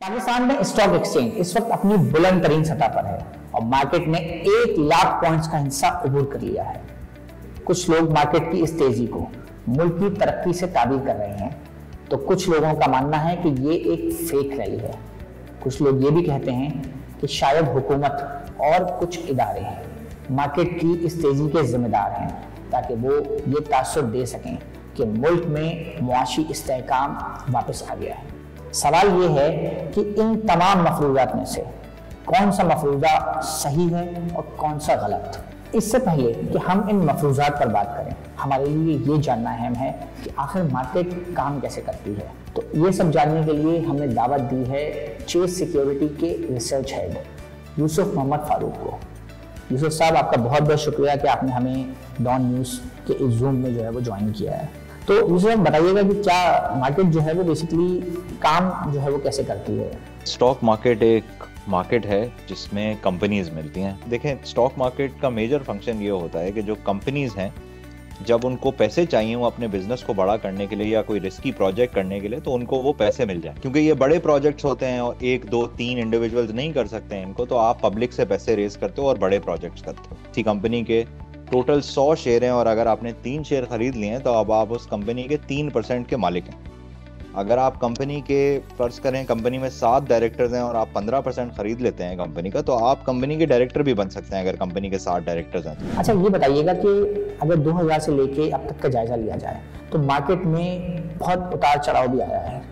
पाकिस्तान में stock exchange इस वक्त अपनी बुलंद तरीन सतह पर है और मार्केट ने 1 लाख पॉइंट्स का हिस्सा अबूर कर लिया है। कुछ लोग मार्केट की इस तेजी को मुल्क की तरक्की से ताबीर कर रहे हैं, तो कुछ लोगों का मानना है कि ये एक फेक रैली है। कुछ लोग ये भी कहते हैं कि शायद हुकूमत और कुछ इदारे हैं मार्केट की इस तेजी के जिम्मेदार हैं, ताकि वो ये तासुर दे सकें कि मुल्क में मुआशी इस्तेहकाम वापस आ गया है। सवाल ये है कि इन तमाम मफरूजात में से कौन सा मफरूजा सही है और कौन सा गलत। इससे पहले कि हम इन मफरूजात पर बात करें, हमारे लिए ये जानना अहम है कि आखिर मार्केट काम कैसे करती है। तो ये सब जानने के लिए हमने दावत दी है चेस सिक्योरिटी के रिसर्च हेड यूसुफ मोहम्मद फारूक को। यूसुफ साहब, आपका बहुत बहुत शुक्रिया कि आपने हमें डॉन न्यूज़ के इस जूम में जो है वो ज्वाइन किया है। तो यूसुफ बताइएगा कि क्या मार्केट जो है वो बेसिकली काम जो है वो कैसे करती है। स्टॉक मार्केट एक मार्केट है जिसमें कंपनीज मिलती हैं। देखें, स्टॉक मार्केट का मेजर फंक्शन ये होता है कि जो कंपनीज हैं, जब उनको पैसे चाहिए वो अपने बिजनेस को बड़ा करने के लिए या कोई रिस्की प्रोजेक्ट करने के लिए, तो उनको वो पैसे मिल जाए। क्योंकि ये बड़े प्रोजेक्ट्स होते हैं और 1 2 3 इंडिविजुअल्स नहीं कर सकते हैं इनको, तो आप पब्लिक से पैसे रेज करते हो और बड़े प्रोजेक्ट्स करते हो। किसी कंपनी के टोटल 100 शेयर हैं और अगर आपने 3 शेयर खरीद लिए हैं तो अब आप उस कंपनी के 3% के मालिक हैं। अगर आप कंपनी के फर्ज करें कंपनी में 7 डायरेक्टर्स हैं और आप 15% खरीद लेते हैं कंपनी का, तो आप कंपनी के डायरेक्टर भी बन सकते हैं अगर कंपनी के 7 डायरेक्टर्स हैं। अच्छा, ये बताइएगा कि अगर 2000 से लेके अब तक का जायजा लिया जाए तो मार्केट में बहुत उतार चढ़ाव भी आया है।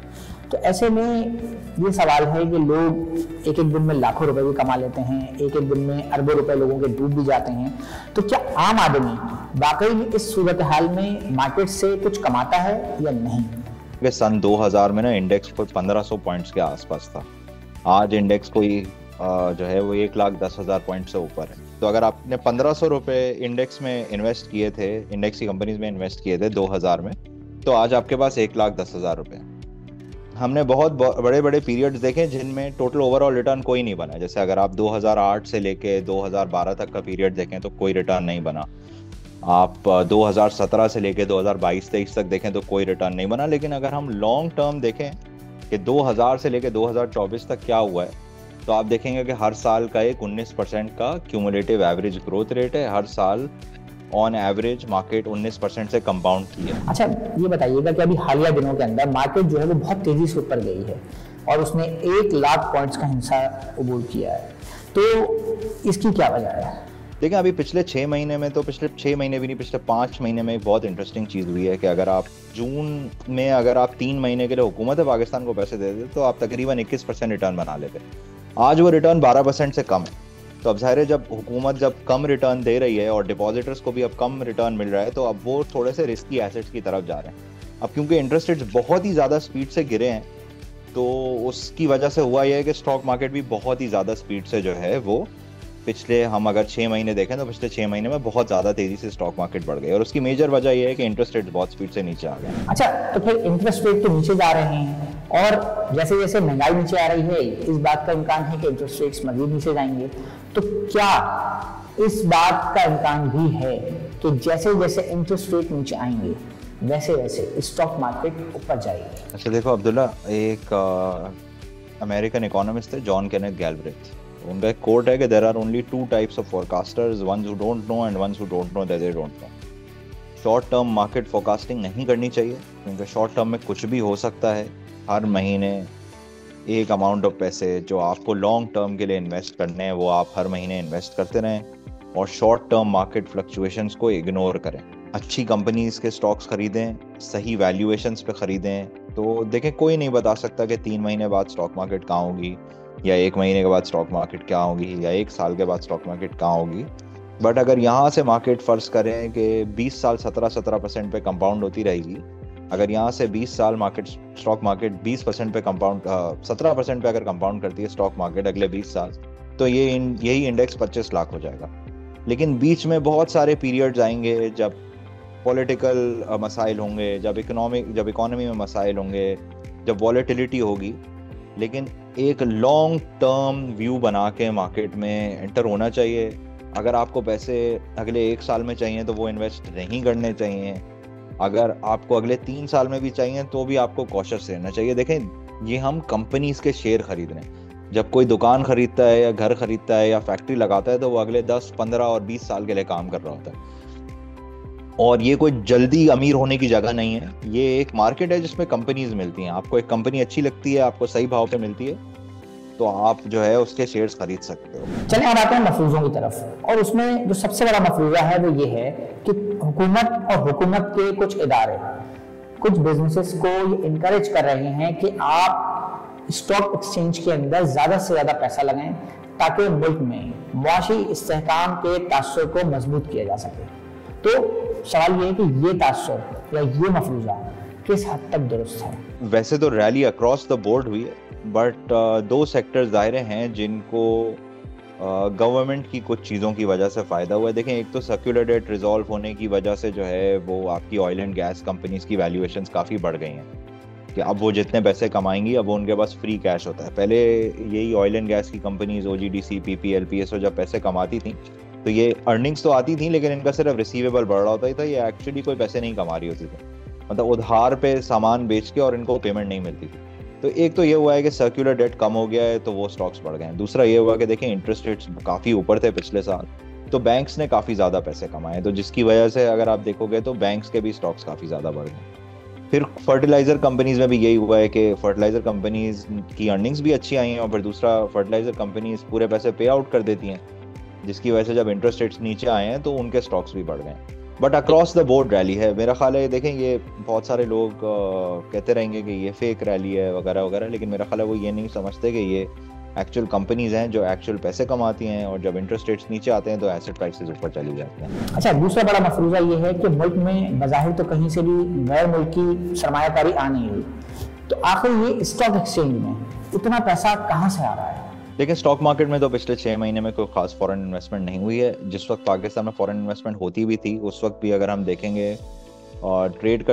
तो ऐसे में ये सवाल है कि लोग एक एक दिन में लाखों रुपए भी कमा लेते हैं, एक एक दिन में अरबों रुपए लोगों के डूब भी जाते हैं। तो क्या आम आदमी वाकई में इस सूरत हाल में मार्केट से कुछ कमाता है या नहीं? सन 2000 में ना इंडेक्स कोई 1500 पॉइंट्स के आसपास था। आज इंडेक्स कोई जो है वो 1,10,000 पॉइंट से ऊपर है। तो अगर आपने 1500 रुपए इंडेक्स में इन्वेस्ट किए थे, इंडेक्स की कंपनीज में इन्वेस्ट किए थे 2000 में, तो आज आपके पास 1,10,000 रुपए। हमने बहुत बड़े बड़े पीरियड्स देखे जिनमें टोटल ओवरऑल रिटर्न कोई नहीं बना। जैसे अगर आप 2008 से लेके 2012 तक का पीरियड देखें तो कोई रिटर्न नहीं बना। आप 2017 से लेके 2022-23 तक देखें तो कोई रिटर्न नहीं बना। लेकिन अगर हम लॉन्ग टर्म देखें कि 2000 से लेके 2024 तक क्या हुआ है, तो आप देखेंगे कि हर साल का एक 19% का क्यूमुलेटिव एवरेज ग्रोथ रेट है। हर साल ऑन एवरेज मार्केट 19% से कंपाउंड की है। अच्छा, ये बताइएगा कि अभी हालिया दिनों के अंदर मार्केट जो है वो बहुत तेजी से ऊपर गई है और उसने 1 लाख पॉइंट्स का हिस्सा अबूर किया है। तो इसकी क्या वजह है? देखिए, अभी पिछले 6 महीने में, तो पिछले 6 महीने भी नहीं, पिछले 5 महीने में एक बहुत इंटरेस्टिंग चीज़ हुई है कि अगर आप जून में अगर आप 3 महीने के लिए हुकूमत पाकिस्तान को पैसे दे देते तो आप तकरीबन 21% रिटर्न बना लेते। आज वो रिटर्न 12% से कम है। तो अब ज़ाहिर है, जब हुकूमत जब कम रिटर्न दे रही है और डिपॉजिटर्स को भी अब कम रिटर्न मिल रहा है, तो अब वो थोड़े से रिस्की एसेट्स की तरफ जा रहे हैं। अब क्योंकि इंटरेस्ट रेट्स बहुत ही ज़्यादा स्पीड से गिरे हैं, तो उसकी वजह से हुआ यह है कि स्टॉक मार्केट भी बहुत ही ज़्यादा स्पीड से जो है वो पिछले, हम अगर 6 महीने देखें तो पिछले 6 महीने में बहुत ज़्यादा तेज़ी से स्टॉक मार्केट बढ़ गई। और उसकी मेजर वजह यह है कि इंटरेस्ट रेट बहुत स्पीड से नीचे आ गए। अच्छा, तो फिर इंटरेस्ट रेट तो नीचे जा रहे हैं और जैसे जैसे महंगाई नीचे आ रही है, इस बात का इम्कान है कि इंटरेस्ट रेट्स मजीद नीचे जाएंगे। तो क्या इस बात का इम्कान भी है कि जैसे जैसे इंटरेस्ट रेट नीचे आएंगे वैसे वैसे स्टॉक मार्केट ऊपर जाएगी? अच्छा देखो अब्दुल्ला, एक अमेरिकन इकोनॉमिस्ट थे जॉन केनेथ गैल्ब्रेथ। उनका एक कोट है कि there are only 2 types of forecasters, ones who don't know and ones who don't know that they don't know. Short term market forecasting नहीं करनी चाहिए, क्योंकि शॉर्ट टर्म में कुछ भी हो सकता है। हर महीने एक अमाउंट ऑफ पैसे जो आपको लॉन्ग टर्म के लिए इन्वेस्ट करने हैं वो आप हर महीने इन्वेस्ट करते रहें और शॉर्ट टर्म मार्केट फ्लक्चुएशंस को इग्नोर करें। अच्छी कंपनीज के स्टॉक्स खरीदें, सही वैल्यूएशंस पे खरीदें। तो देखें, कोई नहीं बता सकता कि 3 महीने बाद स्टॉक मार्केट कहाँ होगी या 1 महीने के बाद स्टॉक मार्केट क्या होगी या 1 साल के बाद स्टॉक मार्केट कहाँ होगी। बट अगर यहाँ से मार्केट फर्ज करें कि 20 साल 17% पे कंपाउंड होती रहेगी, अगर यहाँ से 20 साल मार्केट स्टॉक मार्केट 20% पे कंपाउंड 17% पे अगर कंपाउंड करती है स्टॉक मार्केट अगले 20 साल, तो यही इंडेक्स 25 लाख हो जाएगा। लेकिन बीच में बहुत सारे पीरियड्स आएंगे जब पॉलिटिकल मसाइल होंगे, जब इकोनॉमी में मसाइल होंगे, जब वॉलेटिलिटी होगी। लेकिन एक लॉन्ग टर्म व्यू बना के मार्केट में एंटर होना चाहिए। अगर आपको पैसे अगले 1 साल में चाहिए तो वो इन्वेस्ट नहीं करने चाहिए। अगर आपको अगले 3 साल में भी चाहिए तो भी आपको कॉशियस रहना चाहिए। देखें, ये हम कंपनीज के शेयर खरीद रहे हैं। जब कोई दुकान खरीदता है या घर खरीदता है या फैक्ट्री लगाता है तो वो अगले 10, 15 और 20 साल के लिए काम कर रहा होता है। और ये कोई जल्दी अमीर होने की जगह नहीं है, ये एक मार्केट है जिसमें कंपनीज मिलती हैं। आपको एक कंपनी अच्छी लगती है, आपको सही भाव पे मिलती है, तो आप जो है उसके शेयर्स खरीद सकते हो। चलिए अब आते हैं मफरूजों की तरफ, और उसमें जो सबसे बड़ा मफरूजा है वो ये है कि हुकूमत और हुकूमत के कुछ इदारे, कुछ बिजनेसेस को ये इनकरेज कर रहे हैं कि आप स्टॉक एक्सचेंज के अंदर ज्यादा से ज्यादा पैसा लगाएं ताकि मुल्क में मुआशी इस्तेहकाम के तासुर को मजबूत किया जा सके। तो सवाल ये है कि ये तासुर या ये मफरूजा किस हद तक दुरुस्त है? वैसे तो रैली अक्रॉस द बोर्ड हुई है, बट दो सेक्टर्स ज़ाहिर हैं जिनको गवर्नमेंट की कुछ चीज़ों की वजह से फ़ायदा हुआ है। देखें, एक तो सर्कुलर डेट रिजॉल्व होने की वजह से जो है वो आपकी ऑयल एंड गैस कंपनीज की वैल्यूएशंस काफ़ी बढ़ गई हैं कि अब वो जितने पैसे कमाएंगी अब उनके पास फ्री कैश होता है। पहले यही ऑयल एंड गैस की कंपनीज OGDC, PPL, PSO जब पैसे कमाती थी तो ये अर्निंग्स तो आती थी लेकिन इनका सिर्फ रिसीवेबल बढ़ रहा होता था, ये एक्चुअली कोई पैसे नहीं कमा रही होती थी, मतलब उधार पे सामान बेच के और इनको पेमेंट नहीं मिलती थी। तो एक तो ये हुआ है कि सर्कुलर डेट कम हो गया है तो वो स्टॉक्स बढ़ गए हैं। दूसरा ये हुआ कि देखें इंटरेस्ट रेट्स काफ़ी ऊपर थे पिछले साल, तो बैंक्स ने काफ़ी ज़्यादा पैसे कमाए, तो जिसकी वजह से अगर आप देखोगे तो बैंक्स के भी स्टॉक्स काफ़ी ज़्यादा बढ़ गए। फिर फर्टिलाइजर कंपनीज में भी यही हुआ है कि फर्टिलाइजर कंपनीज की अर्निंग्स भी अच्छी आई हैं, और फिर दूसरा फर्टिलाइजर कंपनीज पूरे पैसे पे आउट कर देती हैं, जिसकी वजह से जब इंटरेस्ट रेट्स नीचे आए हैं तो उनके स्टॉक्स भी बढ़ गए। But across the board rally है मेरा ख्याल है। देखें, ये बहुत सारे लोग कहते रहेंगे कि ये फेक रैली है वगैरह वगैरह, लेकिन मेरा ख्याल है वो ये नहीं समझते कि ये एक्चुअल कंपनीज हैं जो एक्चुअल पैसे कमाती हैं, और जब इंटरेस्ट रेट्स नीचे आते हैं तो एसेट प्राइसेस ऊपर चली जाती हैं। अच्छा, दूसरा बड़ा मफरूजा ये है कि मुल्क में बज़ाहिर तो कहीं से भी गैर मुल्की सरमायाकारी आ नहीं रही, तो आखिर ये स्टॉक एक्सचेंज में इतना पैसा कहाँ से आ रहा है? लेकिन स्टॉक मार्केट में तो पिछले 6 महीने में कोई खास फॉरेन इन्वेस्टमेंट नहीं हुई है। जिस वक्त पाकिस्तान में फॉरेन इन्वेस्टमेंट होती भी थी उस वक्त भी अगर हम देखेंगे और ट्रेड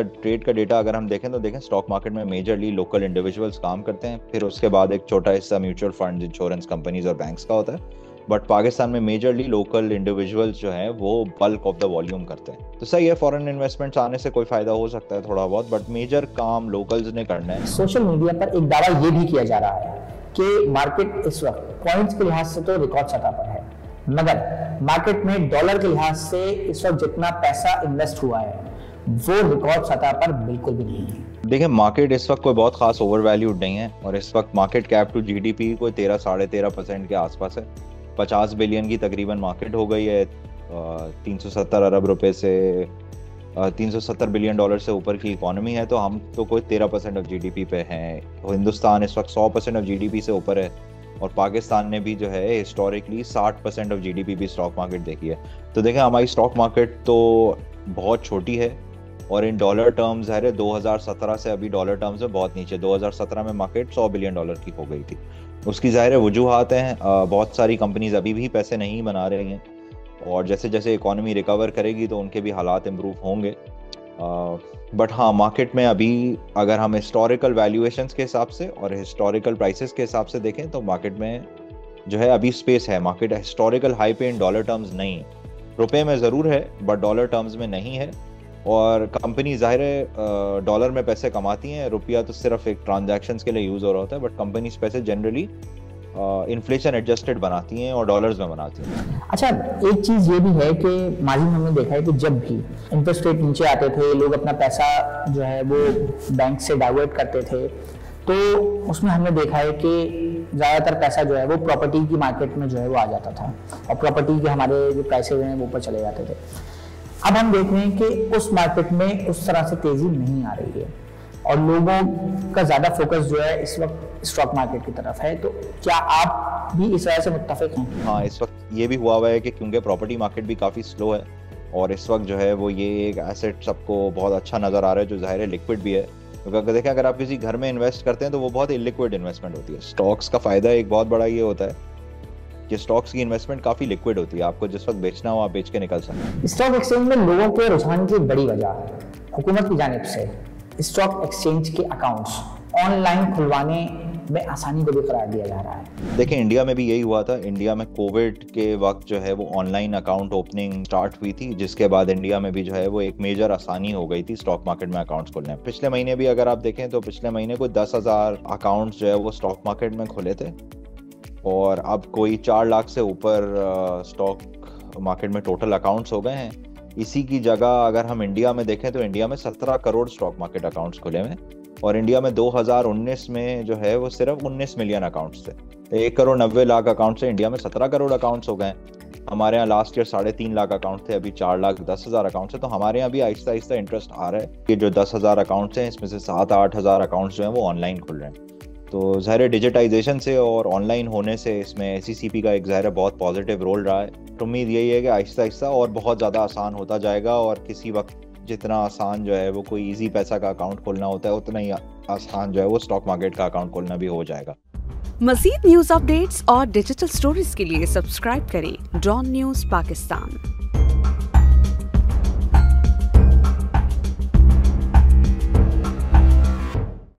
का डेटा अगर हम देखें तो देखें स्टॉक मार्केट में मेजरली लोकल इंडिविजुअल्स काम करते हैं, फिर उसके बाद एक छोटा हिस्सा म्यूचुअल फंड, इंश्योरेंस कंपनीज और बैंक्स का होता है, बट पाकिस्तान में मेजरली लोकल इंडिविजुअल्स जो हैं वो बल्क ऑफ द वॉल्यूम करते हैं। तो सही है, फॉरेन इन्वेस्टमेंट्स आने से कोई फायदा हो सकता है थोड़ा बहुत, बट मेजर काम लोकल्स ने करना है। सोशल मीडिया पर एक दावा ये भी किया जा रहा है कि मार्केट इस वक्त पॉइंट्स के लिहाज से तो रिकॉर्ड सतह पर है, मगर मार्केट में डॉलर के लिहाज से इस वक्त जितना पैसा इन्वेस्ट हुआ है वो रिकॉर्ड सतह पर बिल्कुल भी नहीं है। देखिए, मार्केट इस वक्त कोई बहुत खास ओवर वैल्यूड नहीं है, और इस वक्त मार्केट कैप टू जीडीपी कोई 13-13.5% के आसपास है। 50 बिलियन की तकरीबन मार्केट हो गई है, 370 अरब रुपए से 370 बिलियन डॉलर से ऊपर की इकोनॉमी है, तो हम तो कोई 13% ऑफ जीडीपी पे हैं। हिंदुस्तान इस वक्त 100% ऑफ जीडीपी से ऊपर है, और पाकिस्तान ने भी जो है हिस्टोरिकली 60% ऑफ जीडीपी भी स्टॉक मार्केट देखी है। तो देखें, हमारी स्टॉक मार्केट तो बहुत छोटी है, और इन डॉलर टर्म्स है 2017 से अभी डॉलर टर्म्स में बहुत नीचे। 2017 में मार्केट 100 बिलियन डॉलर की हो गई थी। उसकी ज़ाहिर वजूहात हैं, बहुत सारी कंपनीज अभी भी पैसे नहीं बना रही हैं, और जैसे जैसे इकोनॉमी रिकवर करेगी तो उनके भी हालात इम्प्रूव होंगे। बट हाँ, मार्केट में अभी अगर हम हिस्टोरिकल वैल्यूएशंस के हिसाब से और हिस्टोरिकल प्राइसेस के हिसाब से देखें तो मार्केट में जो है अभी स्पेस है। मार्केट हिस्टोरिकल हाई पे इन डॉलर टर्म्स नहीं है, रुपए में ज़रूर है बट डॉलर टर्म्स में नहीं है। और कंपनी ज़ाहिर है डॉलर में पैसे कमाती हैं, रुपया तो सिर्फ एक ट्रांजैक्शंस के लिए यूज़ हो रहा होता है, बट कंपनीज पैसे जनरली इन्फ्लेशन एडजस्टेड बनाती हैं और डॉलर्स में बनाती हैं। अच्छा, एक चीज़ ये भी है कि माजी में हमने देखा है कि जब भी इंटरेस्ट रेट नीचे आते थे, लोग अपना पैसा जो है वो बैंक से डाइवर्ट करते थे, तो उसमें हमने देखा है कि ज़्यादातर पैसा जो है वो प्रॉपर्टी की मार्केट में जो है वो आ जाता था, और प्रॉपर्टी के हमारे जो प्राइसेज हैं वो ऊपर चले जाते थे। अब हम देख रहे हैं कि उस मार्केट में उस तरह से तेज़ी नहीं आ रही है, और लोगों का ज़्यादा फोकस जो है इस वक्त स्टॉक मार्केट की तरफ है। तो क्या आप भी इस वजह से मुत्तफिक हैं? हाँ, इस वक्त ये भी हुआ है कि क्योंकि प्रॉपर्टी मार्केट भी काफ़ी स्लो है, और इस वक्त जो है वो ये एक एसेट सबको बहुत अच्छा नज़र आ रहा है जो ज़ाहिर है लिक्विड भी है। क्योंकि अगर देखें, अगर आप किसी घर में इन्वेस्ट करते हैं तो वो बहुत इलिक्विड इन्वेस्टमेंट होती है। स्टॉक्स का फ़ायदा एक बहुत बड़ा ये होता है कि स्टॉक्स की इन्वेस्टमेंट काफ़ी लिक्विड होती है, आपको जिस वक्त बेचना हो आप बेच के निकल सकते हैं। स्टॉक एक्सचेंज में लोगों के रुझान की बड़ी वजह हुकूमत की जानिब से स्टॉक एक्सचेंज के अकाउंट्स ऑनलाइन खुलवाने में आसानी को भी करार दिया जा रहा है। देखिए इंडिया में भी यही हुआ था। इंडिया में कोविड के वक्त जो है वो ऑनलाइन अकाउंट ओपनिंग स्टार्ट हुई थी, जिसके बाद इंडिया में भी जो है वो एक मेजर आसानी हो गई थी स्टॉक मार्केट में अकाउंट्स खोलने। पिछले महीने भी अगर आप देखें तो पिछले महीने कोई 10,000 अकाउंट्स जो है वो स्टॉक मार्केट में खुले थे, और अब कोई 4 लाख से ऊपर स्टॉक मार्केट में टोटल अकाउंट्स हो गए हैं। इसी की जगह अगर हम इंडिया में देखें तो इंडिया में 17 करोड़ स्टॉक मार्केट अकाउंट्स खुले हैं, और इंडिया में 2019 में जो है वो सिर्फ 19 मिलियन अकाउंट्स थे। 1 करोड़ 90 लाख अकाउंट से इंडिया में 17 करोड़ अकाउंट्स हो गए। हमारे यहाँ लास्ट ईयर 3.5 लाख अकाउंट थे, अभी 4 लाख 10,000 अकाउंट्स है। तो हमारे यहाँ भी आहिस्ता आहिस्ता इंटरेस्ट आ रहा है कि जो 10,000 अकाउंट्स हैं इसमें से 7-8 हज़ार अकाउंट्स जो हैं वो ऑनलाइन खुल रहे हैं। तो ज़ाहिर डिजिटाइजेशन से और ऑनलाइन होने से इसमें SECP का एक ज़ाहिर बहुत पॉजिटिव रोल रहा है। तो उम्मीद यही है कि आहिस्ता आहिस्ता और बहुत ज़्यादा आसान होता जाएगा, और किसी वक्त जितना आसान जो है वो कोई इजी पैसा का अकाउंट खोलना होता है, उतना ही आसान जो है वो स्टॉक मार्केट का अकाउंट खोलना भी हो जाएगा। मज़ीद न्यूज़ अपडेट्स और डिजिटल स्टोरीज के लिए सब्सक्राइब करें डॉन न्यूज़ पाकिस्तान।